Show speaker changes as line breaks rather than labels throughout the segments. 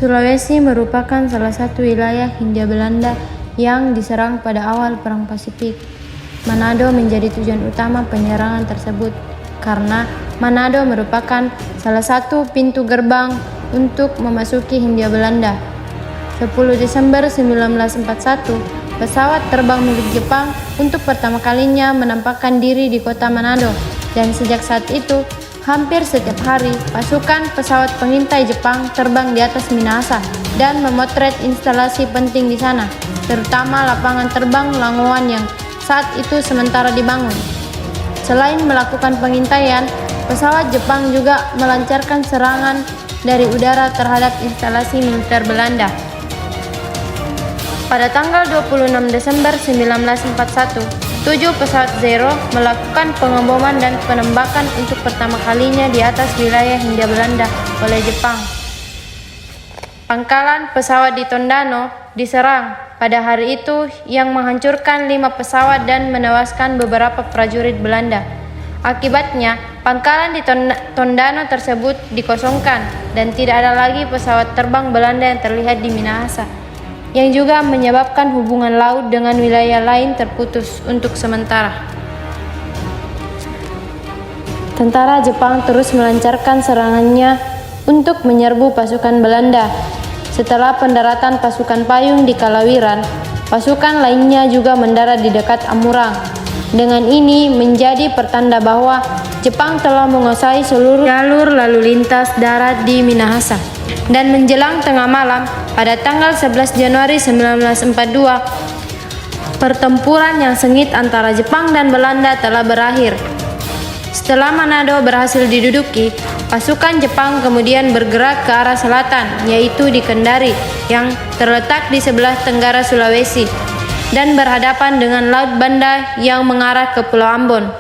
Sulawesi merupakan salah satu wilayah Hindia Belanda yang diserang pada awal Perang Pasifik. Manado menjadi tujuan utama penyerangan tersebut karena Manado merupakan salah satu pintu gerbang untuk memasuki Hindia Belanda. 10 Desember 1941, pesawat terbang milik Jepang untuk pertama kalinya menampakkan diri di kota Manado, dan sejak saat itu, hampir setiap hari pasukan pesawat pengintai Jepang terbang di atas Minahasa dan memotret instalasi penting di sana, terutama lapangan terbang Langowan yang saat itu sementara dibangun. Selain melakukan pengintaian, pesawat Jepang juga melancarkan serangan dari udara terhadap instalasi militer Belanda. Pada tanggal 26 Desember 1941, 7 pesawat Zero melakukan pengeboman dan penembakan untuk pertama kalinya di atas wilayah Hindia Belanda oleh Jepang. Pangkalan pesawat di Tondano diserang pada hari itu yang menghancurkan 5 pesawat dan menewaskan beberapa prajurit Belanda. Akibatnya, pangkalan di Tondano tersebut dikosongkan dan tidak ada lagi pesawat terbang Belanda yang terlihat di Minahasa, yang juga menyebabkan hubungan laut dengan wilayah lain terputus untuk sementara. Tentara Jepang terus melancarkan serangannya untuk menyerbu pasukan Belanda. Setelah pendaratan pasukan payung di Kalawiran, pasukan lainnya juga mendarat di dekat Amurang. Dengan ini menjadi pertanda bahwa Jepang telah menguasai seluruh jalur lalu lintas darat di Minahasa. Dan menjelang tengah malam, pada tanggal 11 Januari 1942, pertempuran yang sengit antara Jepang dan Belanda telah berakhir. Setelah Manado berhasil diduduki, pasukan Jepang kemudian bergerak ke arah selatan, yaitu di Kendari, yang terletak di sebelah tenggara Sulawesi, dan berhadapan dengan Laut Banda yang mengarah ke Pulau Ambon.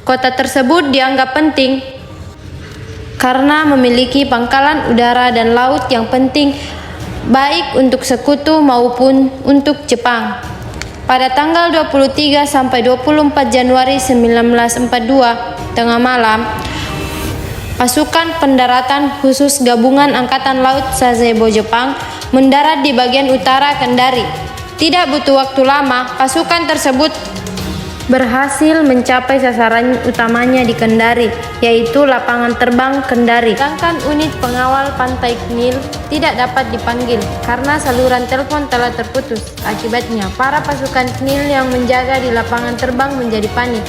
Kota tersebut dianggap penting karena memiliki pangkalan udara dan laut yang penting baik untuk sekutu maupun untuk Jepang. Pada tanggal 23 sampai 24 Januari 1942, tengah malam, pasukan pendaratan khusus gabungan Angkatan Laut Sasebo Jepang mendarat di bagian utara Kendari. Tidak butuh waktu lama, pasukan tersebut berhasil mencapai sasaran utamanya di Kendari, yaitu lapangan terbang Kendari. Sedangkan unit pengawal pantai Knil tidak dapat dipanggil karena saluran telepon telah terputus. Akibatnya, para pasukan Knil yang menjaga di lapangan terbang menjadi panik.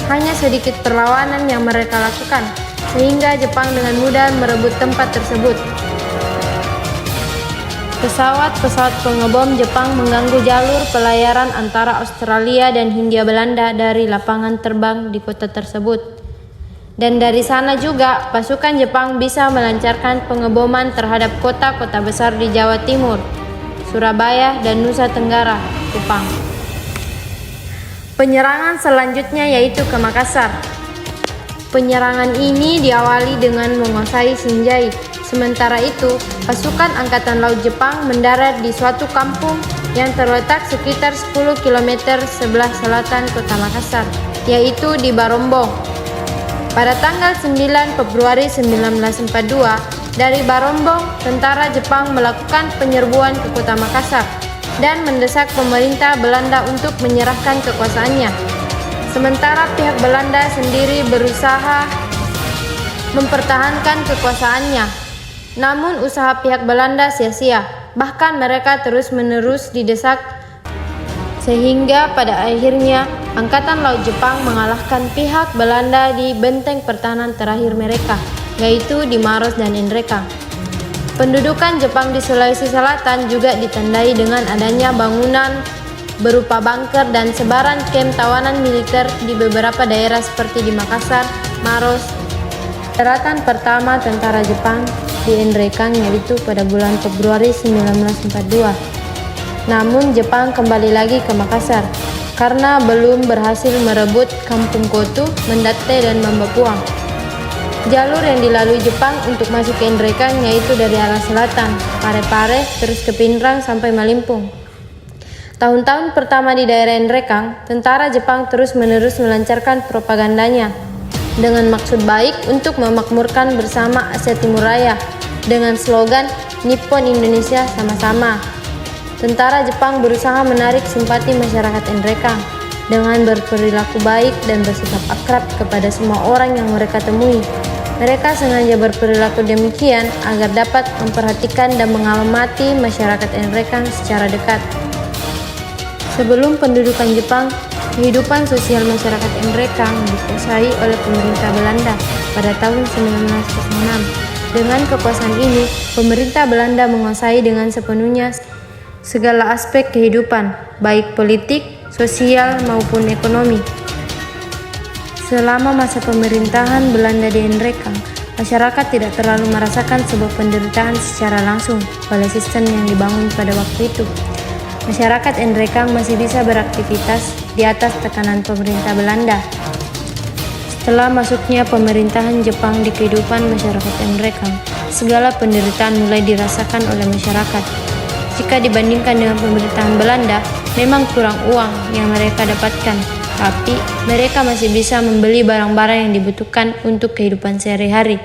Hanya sedikit perlawanan yang mereka lakukan, sehingga Jepang dengan mudah merebut tempat tersebut. Pesawat-pesawat pengebom Jepang mengganggu jalur pelayaran antara Australia dan Hindia Belanda dari lapangan terbang di kota tersebut. Dan dari sana juga pasukan Jepang bisa melancarkan pengeboman terhadap kota-kota besar di Jawa Timur, Surabaya, dan Nusa Tenggara, Kupang. Penyerangan selanjutnya yaitu ke Makassar. Penyerangan ini diawali dengan menguasai Sinjai. Sementara itu, pasukan Angkatan Laut Jepang mendarat di suatu kampung yang terletak sekitar 10 km sebelah selatan kota Makassar, yaitu di Barombong. Pada tanggal 9 Februari 1942, dari Barombong, tentara Jepang melakukan penyerbuan ke kota Makassar dan mendesak pemerintah Belanda untuk menyerahkan kekuasaannya. Sementara pihak Belanda sendiri berusaha mempertahankan kekuasaannya. Namun usaha pihak Belanda sia-sia, bahkan mereka terus-menerus didesak sehingga pada akhirnya Angkatan Laut Jepang mengalahkan pihak Belanda di benteng pertahanan terakhir mereka, yaitu di Maros dan Endrekang. Pendudukan Jepang di Sulawesi Selatan juga ditandai dengan adanya bangunan berupa bunker dan sebaran kamp tawanan militer di beberapa daerah seperti di Makassar, Maros. Daratan pertama tentara Jepang di Endrekang yaitu pada bulan Februari 1942. Namun Jepang kembali lagi ke Makassar karena belum berhasil merebut Kampung Kotu, Mendate, dan Mambapuang. Jalur yang dilalui Jepang untuk masuk ke Endrekang yaitu dari arah selatan, Parepare, terus ke Pinrang sampai Malimpung. Tahun-tahun pertama di daerah Endrekang, tentara Jepang terus-menerus melancarkan propagandanya. dengan maksud baik untuk memakmurkan bersama Asia Timur Raya dengan slogan Nippon Indonesia sama-sama. Tentara Jepang berusaha menarik simpati masyarakat Nrekang dengan berperilaku baik dan bersikap akrab kepada semua orang yang mereka temui. Mereka sengaja berperilaku demikian agar dapat memperhatikan dan mengamati masyarakat Nrekang secara dekat. Sebelum pendudukan Jepang, kehidupan sosial masyarakat Nrekang dikuasai oleh pemerintah Belanda pada tahun 1906. Dengan kekuasaan ini, pemerintah Belanda menguasai dengan sepenuhnya segala aspek kehidupan, baik politik, sosial, maupun ekonomi. Selama masa pemerintahan Belanda di Nrekang, masyarakat tidak terlalu merasakan sebuah penderitaan secara langsung oleh sistem yang dibangun pada waktu itu. Masyarakat Nrekang masih bisa beraktivitas di atas tekanan pemerintah Belanda. Setelah masuknya pemerintahan Jepang di kehidupan masyarakat Nrekang, segala penderitaan mulai dirasakan oleh masyarakat. Jika dibandingkan dengan pemerintahan Belanda, memang kurang uang yang mereka dapatkan, tapi mereka masih bisa membeli barang-barang yang dibutuhkan untuk kehidupan sehari-hari.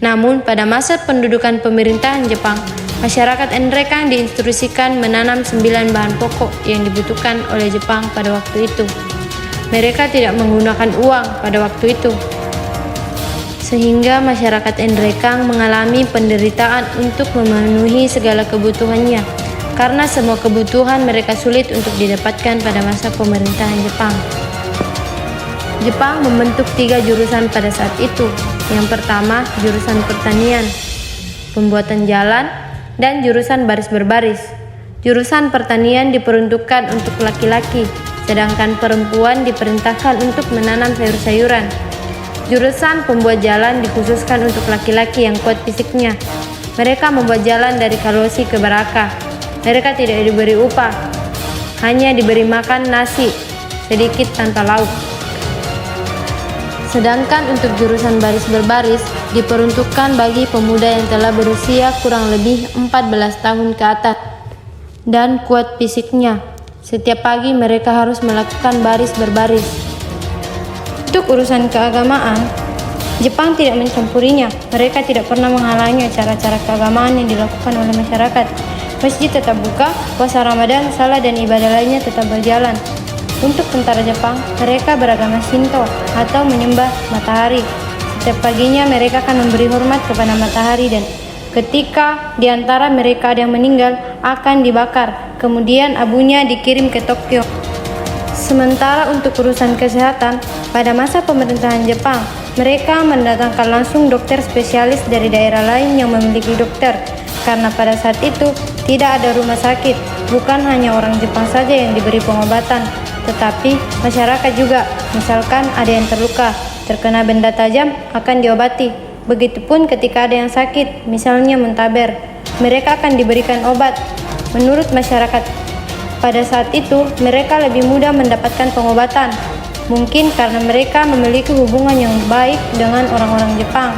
Namun, pada masa pendudukan pemerintahan Jepang, masyarakat Nrekang diinstruksikan menanam 9 bahan pokok yang dibutuhkan oleh Jepang pada waktu itu. Mereka tidak menggunakan uang pada waktu itu, sehingga masyarakat Nrekang mengalami penderitaan untuk memenuhi segala kebutuhannya, karena semua kebutuhan mereka sulit untuk didapatkan pada masa pemerintahan Jepang. Jepang membentuk 3 jurusan pada saat itu. Yang pertama, jurusan pertanian, pembuatan jalan, dan jurusan baris berbaris. Jurusan pertanian diperuntukkan untuk laki-laki, sedangkan perempuan diperintahkan untuk menanam sayur-sayuran. Jurusan pembuat jalan dikhususkan untuk laki-laki yang kuat fisiknya. Mereka membuat jalan dari Kalosi ke Baraka. Mereka tidak diberi upah, hanya diberi makan nasi sedikit tanpa lauk. Sedangkan untuk jurusan baris berbaris diperuntukkan bagi pemuda yang telah berusia kurang lebih 14 tahun ke atas dan kuat fisiknya. Setiap pagi mereka harus melakukan baris berbaris. Untuk urusan keagamaan, Jepang tidak mencampurinya. Mereka tidak pernah menghalangi acara-acara keagamaan yang dilakukan oleh masyarakat. Masjid tetap buka, puasa Ramadan, salat dan ibadah lainnya tetap berjalan. Untuk tentara Jepang, mereka beragama Shinto atau menyembah matahari. Setiap paginya mereka akan memberi hormat kepada matahari dan ketika di antara mereka ada yang meninggal akan dibakar. Kemudian abunya dikirim ke Tokyo. Sementara untuk urusan kesehatan, pada masa pemerintahan Jepang, mereka mendatangkan langsung dokter spesialis dari daerah lain yang memiliki dokter. Karena pada saat itu tidak ada rumah sakit, bukan hanya orang Jepang saja yang diberi pengobatan, tetapi masyarakat juga. Misalkan ada yang terluka, terkena benda tajam akan diobati. Begitupun ketika ada yang sakit, misalnya muntaber, mereka akan diberikan obat. Menurut masyarakat pada saat itu, mereka lebih mudah mendapatkan pengobatan. Mungkin karena mereka memiliki hubungan yang baik dengan orang-orang Jepang.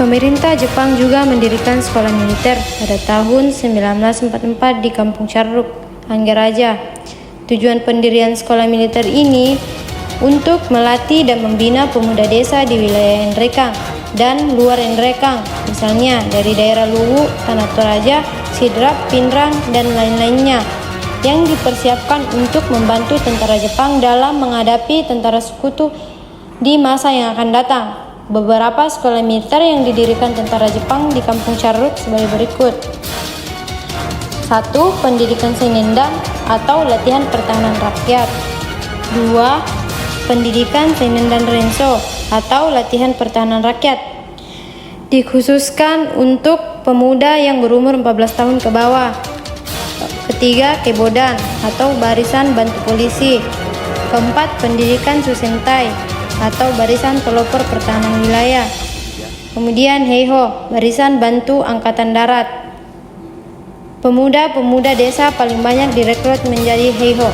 Pemerintah Jepang juga mendirikan sekolah militer pada tahun 1944 di Kampung Charruk, Anggaraja. Tujuan pendirian sekolah militer ini untuk melatih dan membina pemuda desa di wilayah Nrekang dan luar Nrekang, misalnya dari daerah Luwu, Tanah Toraja, Sidrap, Pinrang, dan lain-lainnya, yang dipersiapkan untuk membantu tentara Jepang dalam menghadapi tentara sekutu di masa yang akan datang. Beberapa sekolah militer yang didirikan tentara Jepang di Kampung Charruk sebagai berikut. 1. Pendidikan Senendan atau latihan pertahanan rakyat. 2. Pendidikan Senendan Renso atau latihan pertahanan rakyat. Dikhususkan untuk pemuda yang berumur 14 tahun ke bawah. Ketiga, Kebodan atau barisan bantu polisi. Keempat, pendidikan Susentai atau barisan pelopor pertahanan wilayah. Kemudian Heiho, barisan bantu angkatan darat. Pemuda-pemuda desa paling banyak direkrut menjadi Heiho.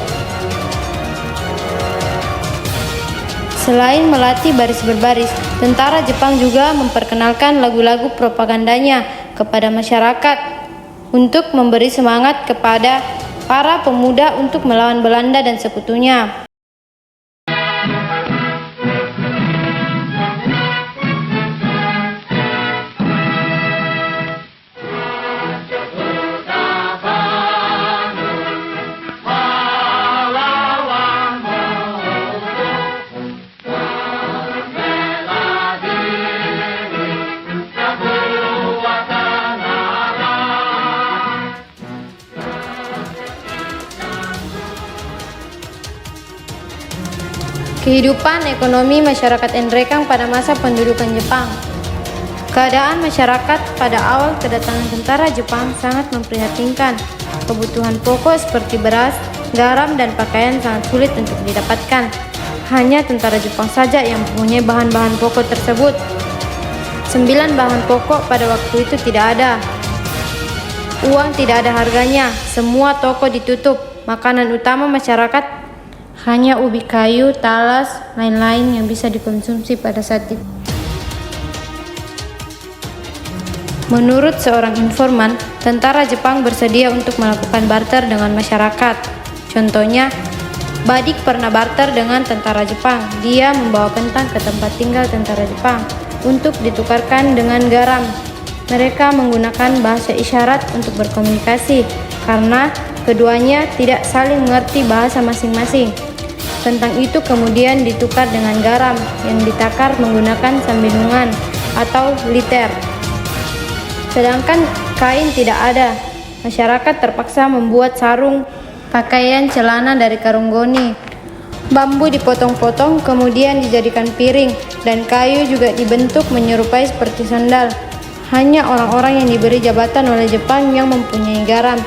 Selain melatih baris berbaris, tentara Jepang juga memperkenalkan lagu-lagu propagandanya kepada masyarakat untuk memberi semangat kepada para pemuda untuk melawan Belanda dan sekutunya. Kehidupan ekonomi masyarakat Enrekang pada masa pendudukan Jepang. Keadaan masyarakat pada awal kedatangan tentara Jepang sangat memprihatinkan. Kebutuhan pokok seperti beras, garam, dan pakaian sangat sulit untuk didapatkan. Hanya tentara Jepang saja yang mempunyai bahan-bahan pokok tersebut. 9 bahan pokok pada waktu itu tidak ada. Uang tidak ada harganya, semua toko ditutup. Makanan utama masyarakat hanya ubi kayu, talas, lain-lain yang bisa dikonsumsi pada saat itu. Menurut seorang informan, tentara Jepang bersedia untuk melakukan barter dengan masyarakat. Contohnya, Badik pernah barter dengan tentara Jepang. Dia membawa kentang ke tempat tinggal tentara Jepang untuk ditukarkan dengan garam. Mereka menggunakan bahasa isyarat untuk berkomunikasi karena keduanya tidak saling mengerti bahasa masing-masing. Kentang itu kemudian ditukar dengan garam yang ditakar menggunakan sambinungan atau liter. Sedangkan kain tidak ada. Masyarakat terpaksa membuat sarung, pakaian, celana dari karung goni. Bambu dipotong-potong kemudian dijadikan piring, dan kayu juga dibentuk menyerupai seperti sandal. Hanya orang-orang yang diberi jabatan oleh Jepang yang mempunyai garam.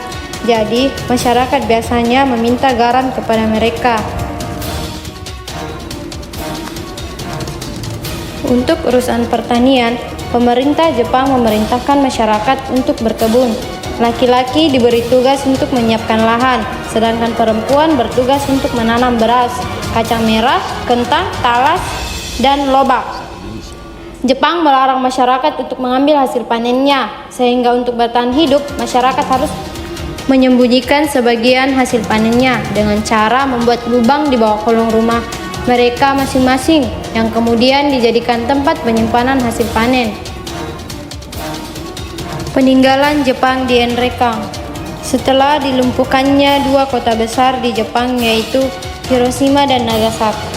Jadi, masyarakat biasanya meminta garam kepada mereka. Untuk urusan pertanian, pemerintah Jepang memerintahkan masyarakat untuk berkebun. Laki-laki diberi tugas untuk menyiapkan lahan, sedangkan perempuan bertugas untuk menanam beras, kacang merah, kentang, talas, dan lobak. Jepang melarang masyarakat untuk mengambil hasil panennya, sehingga untuk bertahan hidup, masyarakat harus menyembunyikan sebagian hasil panennya dengan cara membuat lubang di bawah kolong rumah mereka masing-masing yang kemudian dijadikan tempat penyimpanan hasil panen. Peninggalan Jepang di Enrekang. Setelah dilumpuhkannya 2 kota besar di Jepang yaitu Hiroshima dan Nagasaki,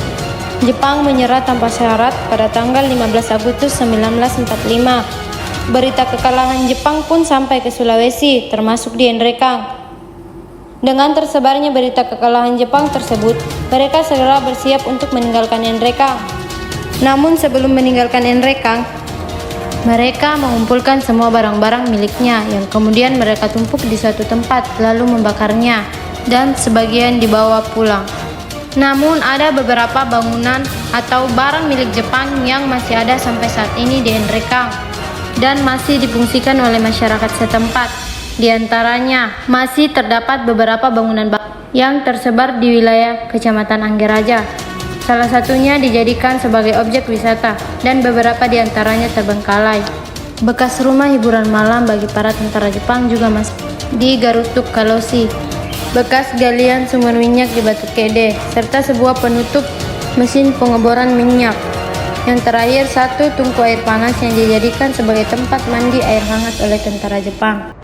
Jepang menyerah tanpa syarat pada tanggal 15 Agustus 1945. Berita kekalahan Jepang pun sampai ke Sulawesi, termasuk di Enrekang. Dengan tersebarnya berita kekalahan Jepang tersebut, mereka segera bersiap untuk meninggalkan Enrekang. Namun sebelum meninggalkan Enrekang, mereka mengumpulkan semua barang-barang miliknya yang kemudian mereka tumpuk di suatu tempat lalu membakarnya dan sebagian dibawa pulang. Namun ada beberapa bangunan atau barang milik Jepang yang masih ada sampai saat ini di Enrekang dan masih difungsikan oleh masyarakat setempat. Di antaranya masih terdapat beberapa bangunan yang tersebar di wilayah Kecamatan Anggeraja. Salah satunya dijadikan sebagai objek wisata dan beberapa di antaranya terbengkalai. Bekas rumah hiburan malam bagi para tentara Jepang juga masih di Garutuk Kalosi. Bekas galian sumur minyak di Batu Kede serta sebuah penutup mesin pengeboran minyak. Yang terakhir, 1 tungku air panas yang dijadikan sebagai tempat mandi air hangat oleh tentara Jepang.